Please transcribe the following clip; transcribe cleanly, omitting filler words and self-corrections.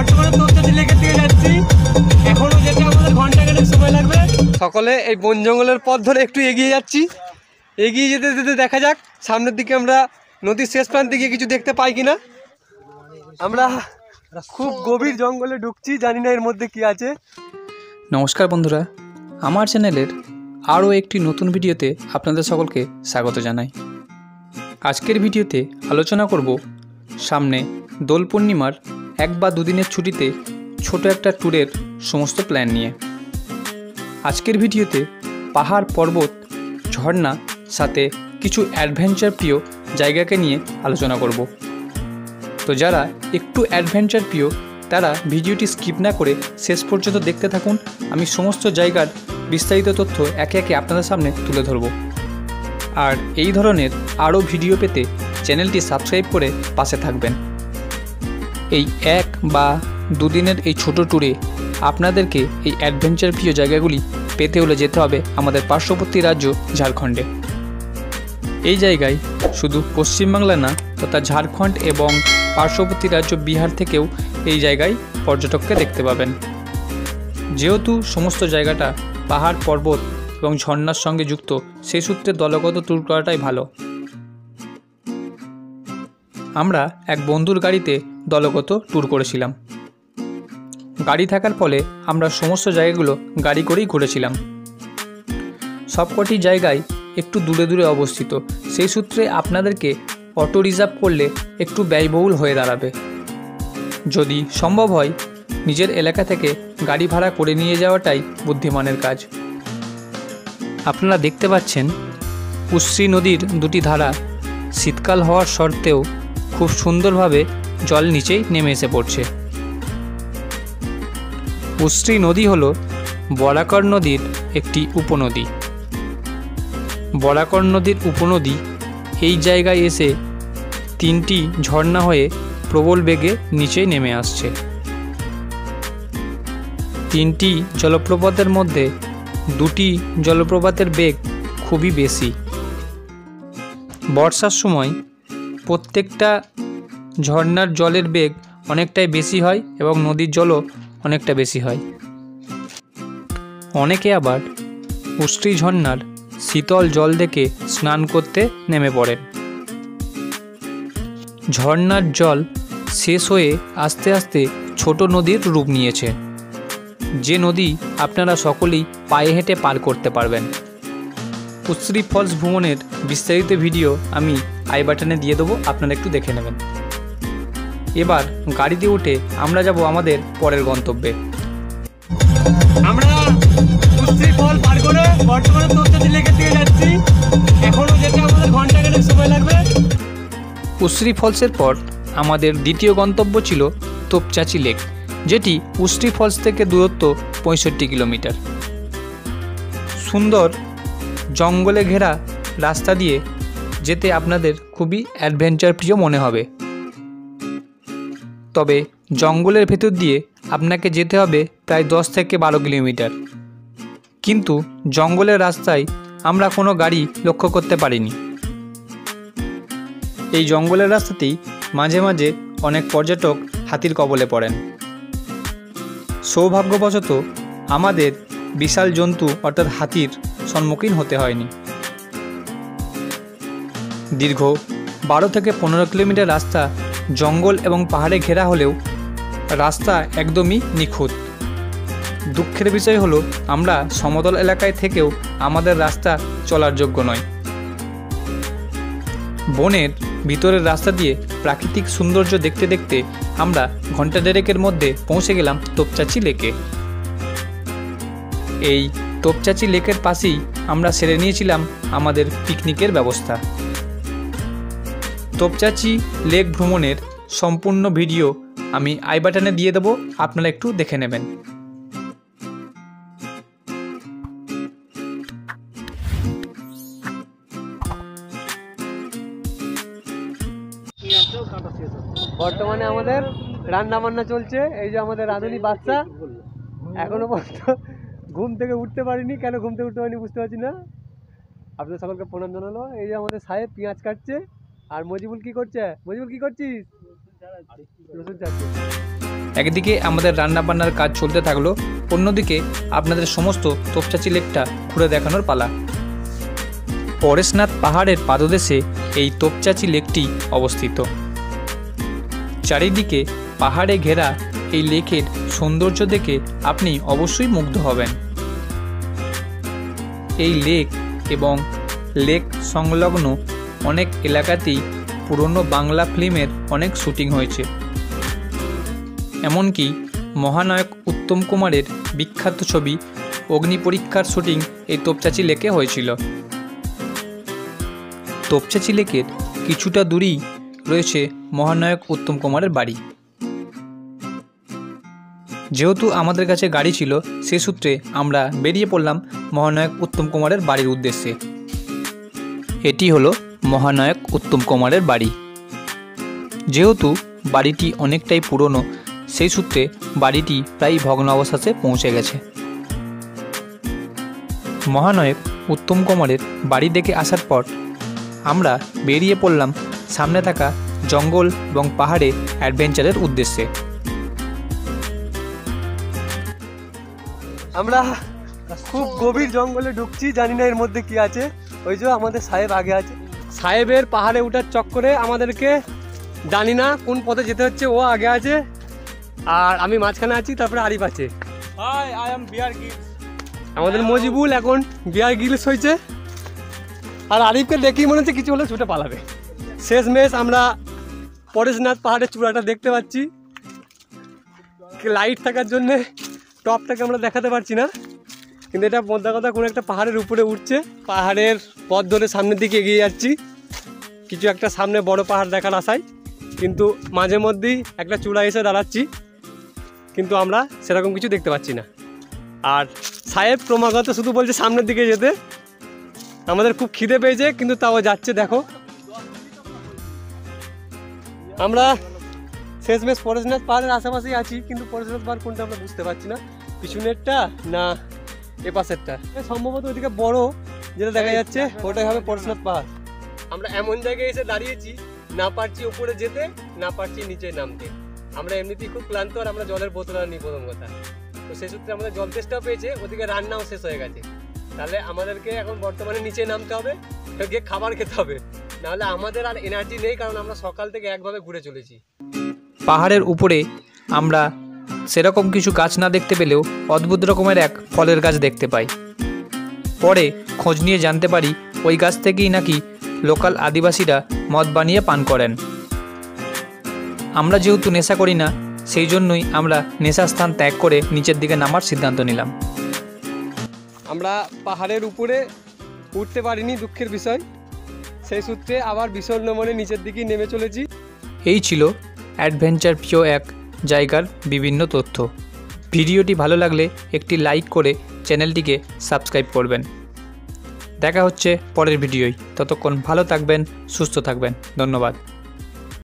বর্তমানে তোপচাঁচি লেকের দিকে যাচ্ছি। এখনো যেতে আমাদের ঘন্টাখানেক সময় লাগবে। সকলে এই বন জঙ্গলের পথ ধরে একটু এগিয়ে যাচ্ছি। এগিয়ে যেতে যেতে দেখা যাক সামনের দিকে আমরা নদীর শেষ প্রান্তে গিয়ে কিছু দেখতে পাই কিনা। আমরা খুব গভীর জঙ্গলে ঢুকছি, জানি না এর মধ্যে কি আছে। নমস্কার বন্ধুরা, আমার চ্যানেলের আরও একটি নতুন ভিডিওতে আপনাদের সকলকে স্বাগত জানাই। আজকের ভিডিওতে আলোচনা করব সামনে দোল পূর্ণিমার 1 বা 2 দিনের ছুটিতে ছোট একটা ট্যুরের সমস্ত প্ল্যান নিয়ে। আজকের ভিডিওতে পাহাড়, পর্বত, ঝর্ণা সাথে কিছু অ্যাডভেঞ্চার প্রিয় জায়গাকে নিয়ে আলোচনা করব। তো যারা একটু অ্যাডভেঞ্চার প্রিয় তারা ভিডিওটি স্কিপ না করে শেষ পর্যন্ত দেখতে থাকুন। আমি সমস্ত জায়গার বিস্তারিত তথ্য একে একে আপনাদের সামনে তুলে ধরব। আর এই ধরনের আরও ভিডিও পেতে চ্যানেলটি সাবস্ক্রাইব করে পাশে থাকবেন। এই 1 বা 2 দিনের এই ছোট ট্যুরে আপনাদেরকে এই অ্যাডভেঞ্চার প্রিয় জায়গাগুলি পেতে হলে যেতে হবে আমাদের পার্শ্ববর্তী রাজ্য ঝাড়খণ্ডে। এই জায়গায় শুধু পশ্চিমবাংলা না তথা ঝাড়খণ্ড এবং পার্শ্ববর্তী রাজ্য বিহার থেকেও এই জায়গায় পর্যটককে দেখতে পাবেন। যেহেতু সমস্ত জায়গাটা পাহাড়, পর্বত এবং ঝর্ণার সঙ্গে যুক্ত, সেই সূত্রে দলগত ট্যুর করাটাই ভালো। আমরা এক বন্ধুর গাড়িতে দলগত ট্যুর করেছিলাম। গাড়ি থাকার ফলে আমরা সমস্ত জায়গাগুলো গাড়ি করেই ঘুরেছিলাম। সবকটি জায়গায় একটু দূরে দূরে অবস্থিত, সেই সূত্রে আপনাদেরকে অটো রিজার্ভ করলে একটু ব্যয়বহুল হয়ে দাঁড়াবে। যদি সম্ভব হয় নিজের এলাকা থেকে গাড়ি ভাড়া করে নিয়ে যাওয়াটাই বুদ্ধিমানের কাজ। আপনারা দেখতে পাচ্ছেন উশ্রী নদীর দুটি ধারা শীতকাল হওয়ার সত্ত্বেও খুব সুন্দরভাবে জল নিচেই নেমে এসে পড়ছে। উশ্রী নদী হল বরাকর নদীর একটি উপনদী। বরাকর নদীর উপনদী এই জায়গায় এসে 3টি ঝর্ণা হয়ে প্রবল বেগে নিচে নেমে আসছে। 3টি জলপ্রপাতের মধ্যে 2টি জলপ্রপাতের বেগ খুবই বেশি। বর্ষার সময় প্রত্যেকটা ঝর্ণার জলের বেগ অনেকটাই বেশি হয় এবং নদীর জলও অনেকটা বেশি হয়। অনেকে আবার উশ্রী ঝর্ণার শীতল জল দেখে স্নান করতে নেমে পড়েন। ঝর্ণার জল শেষ হয়ে আস্তে আস্তে ছোট নদীর রূপ নিয়েছে, যে নদী আপনারা সকলেই পায়ে হেঁটে পার করতে পারবেন। উশ্রী ফলস ভ্রমণের বিস্তারিত ভিডিও আমি আই বাটনে দিয়ে দেবো, আপনারা একটু দেখে নেবেন। এবার গাড়িতে উঠে আমরা যাব আমাদের পরের গন্তব্যে। আমরা উশ্রী ফল পার করে বর্তমানে তোপচাঁচি লেকের দিকে যাচ্ছি। এখনো যেতে আমাদের ঘন্টাখানেক সময় লাগবে। উশ্রী ফলসের পর আমাদের দ্বিতীয় গন্তব্য ছিল তোপচাঁচি লেক, যেটি উশ্রী ফলস থেকে দূরত্ব 65 কিলোমিটার। সুন্দর জঙ্গলে ঘেরা রাস্তা দিয়ে যেতে আপনাদের খুবই অ্যাডভেঞ্চার প্রিয় মনে হবে। তবে জঙ্গলের ভেতর দিয়ে আপনাকে যেতে হবে প্রায় 10 থেকে 12 কিলোমিটার। কিন্তু জঙ্গলের রাস্তায় আমরা কোনো গাড়ি লক্ষ্য করতে পারিনি। এই জঙ্গলের রাস্তাতেই মাঝে মাঝে অনেক পর্যটক হাতির কবলে পড়েন। সৌভাগ্যবশত আমাদের বিশাল জন্তু অর্থাৎ হাতির সম্মুখীন হতে হয়নি। দীর্ঘ 12 থেকে 15 কিলোমিটার রাস্তা জঙ্গল এবং পাহাড়ে ঘেরা হলেও রাস্তা একদমই নিখুঁত। দুঃখের বিষয় হলো আমরা সমতল এলাকায় থেকেও আমাদের রাস্তা চলার যোগ্য নয়। বনের ভিতরের রাস্তা দিয়ে প্রাকৃতিক সৌন্দর্য দেখতে দেখতে আমরা ঘন্টা দেড়েকের মধ্যে পৌঁছে গেলাম তোপচাঁচি লেকে। এই তোপচাঁচি লেকের পাশেই আমরা সেরে নিয়েছিলাম আমাদের পিকনিকের ব্যবস্থা। তোপচাঁচি লেক ভ্রমণের সম্পূর্ণ ভিডিও আমি আই বাটনে দিয়ে দেবো, আপনারা একটু দেখে নেবেন। বর্তমানে আমাদের রান্না বান্না চলছে। এই যে আমাদের রাঁধুনি বাচ্চা এখনো পর্যন্ত ঘুম থেকে উঠতে পারিনি। কেন ঘুম থেকে উঠতে পারিনি বুঝতে পারছি না। আপনাদের সকলকে প্রণাম জানালো। এই যে আমাদের সাহেব পেঁয়াজ কাটছে, আর মজিবুল কি করছে? মজিবুল কি করছিস? রসুন চাচ্ছে। একদিকে আমাদের রান্নাবান্নার কাজ চলতে থাকলো, অন্যদিকে আপনাদের সমস্ত তোপচাঁচি লেকটা ঘুরে দেখানোর পালা। পরেশনাথ পাহাড়ের পাদদেশে এই তোপচাঁচি লেকটি অবস্থিত। চারিদিকে পাহাড়ে ঘেরা এই লেকের সৌন্দর্য দেখে আপনি অবশ্যই মুগ্ধ হবেন। এই লেক এবং লেক সংলগ্ন অনেক এলাকাতেই পুরনো বাংলা ফিল্মের অনেক শুটিং হয়েছে। এমনকি মহানায়ক উত্তম কুমারের বিখ্যাত ছবি অগ্নিপরীক্ষার শুটিং এই তোপচাঁচি লেকে হয়েছিল। তোপচাঁচি লেকের কিছুটা দূরেই রয়েছে মহানায়ক উত্তম কুমারের বাড়ি। যেহেতু আমাদের কাছে গাড়ি ছিল, সে সূত্রে আমরা বেরিয়ে পড়লাম মহানায়ক উত্তম কুমারের বাড়ির উদ্দেশ্যে। এটি হলো মহানায়ক উত্তম কুমারের বাড়ি। যেহেতু বাড়িটি অনেকটাই পুরনো, সেই সূত্রে বাড়িটি প্রায় ভগ্নাবশেষে পৌঁছে গেছে। মহানায়ক উত্তম কুমারের বাড়ি দেখে আসার পর আমরা বেরিয়ে পড়লাম সামনে থাকা জঙ্গল এবং পাহাড়ে অ্যাডভেঞ্চারের উদ্দেশ্যে। আমরা খুব গভীর জঙ্গলে ঢুকছি, জানি না এর মধ্যে কি আছে। ওই যে আমাদের সাহেব আগে আছে, সাহেবের পাহাড়ে ওঠার চক্করে আমাদেরকে জানি না কোন পথে যেতে হচ্ছে, ও আগে আছে আর আমি মাঝখানে আছি, তারপরে আরিফ আছে। আমাদের মজিবুল এখন বিয়ার গিলস হয়েছে, আর আরিফকে দেখেই মনে হচ্ছে কিছু হলে ছুটে পালাবে। শেষমেশ আমরা পরেশনাথ পাহাড়ের চূড়াটা দেখতে পাচ্ছি। লাইট থাকার জন্যে টপটাকে আমরা দেখাতে পারছি না, কিন্তু এটা মোদ্দা কথা কোনো একটা পাহাড়ের উপরে উঠছে। পাহাড়ের পথ ধরে সামনের দিকে এগিয়ে যাচ্ছি, কিছু একটা সামনে বড় পাহাড় দেখার আশায়, কিন্তু মাঝে মধ্যেই একটা চূড়া এসে দাঁড়াচ্ছি, কিন্তু আমরা সেরকম কিছু দেখতে পাচ্ছি না। আর সাহেব ক্রমাগত শুধু বলছে সামনের দিকে যেতে। আমাদের খুব খিদে পেয়েছে, কিন্তু তাও যাচ্ছে। দেখো আমরা শেষমেশ পরেশনাথ পাহাড়ের আশেপাশেই আছি, কিন্তু পরেশনাথ পাহাড় কোনটা আমরা বুঝতে পারছি না, পিছনেরটা না এ পাশেরটা। সম্ভবত ওইদিকে বড় যেটা দেখা যাচ্ছে ওটাই হবে পরেশনাথ পাহাড়। আমরা এমন জায়গায় এসে দাঁড়িয়েছি, না পারছি উপরে যেতে, না পারছি নিচে নামতে। আমরা এমনিতেই খুব ক্লান্ত, আর আমরা জলের বোতল আর নিই প্রথম কথা। তো সেই সূত্রে আমাদের জল তেষ্টাও পেয়েছে, ওদিকে রান্নাও শেষ হয়ে গেছে। তাহলে আমাদেরকে এখন বর্তমানে নিচে নামতে হবে, গিয়ে খাবার খেতে হবে, নাহলে আমাদের আর এনার্জি নেই, কারণ আমরা সকাল থেকে একভাবে ঘুরে চলেছি। পাহাড়ের উপরে আমরা সেরকম কিছু গাছ না দেখতে পেলেও অদ্ভুত রকমের এক ফলের গাছ দেখতে পাই। পরে খোঁজ নিয়ে জানতে পারি ওই গাছ থেকেই নাকি লোকাল আদিবাসীরা মদ বানিয়ে পান করেন। আমরা যেহেতু নেশা করি না, সেই জন্যই আমরা নেশার স্থান ত্যাগ করে নিচের দিকে নামার সিদ্ধান্ত নিলাম। আমরা পাহাড়ের উপরে উঠতে পারিনি, দুঃখের বিষয়। সেই সূত্রে আবার বিষণ্ণ মনে নিচের দিকেই নেমে চলেছি। এই ছিল অ্যাডভেঞ্চার প্রিয় এক জায়গার বিভিন্ন তথ্য। ভিডিওটি ভালো লাগলে একটি লাইক করে চ্যানেলটিকে সাবস্ক্রাইব করবেন। দেখা হচ্ছে পরের ভিডিওয়। ততক্ষণ ভালো থাকবেন, সুস্থ থাকবেন। ধন্যবাদ।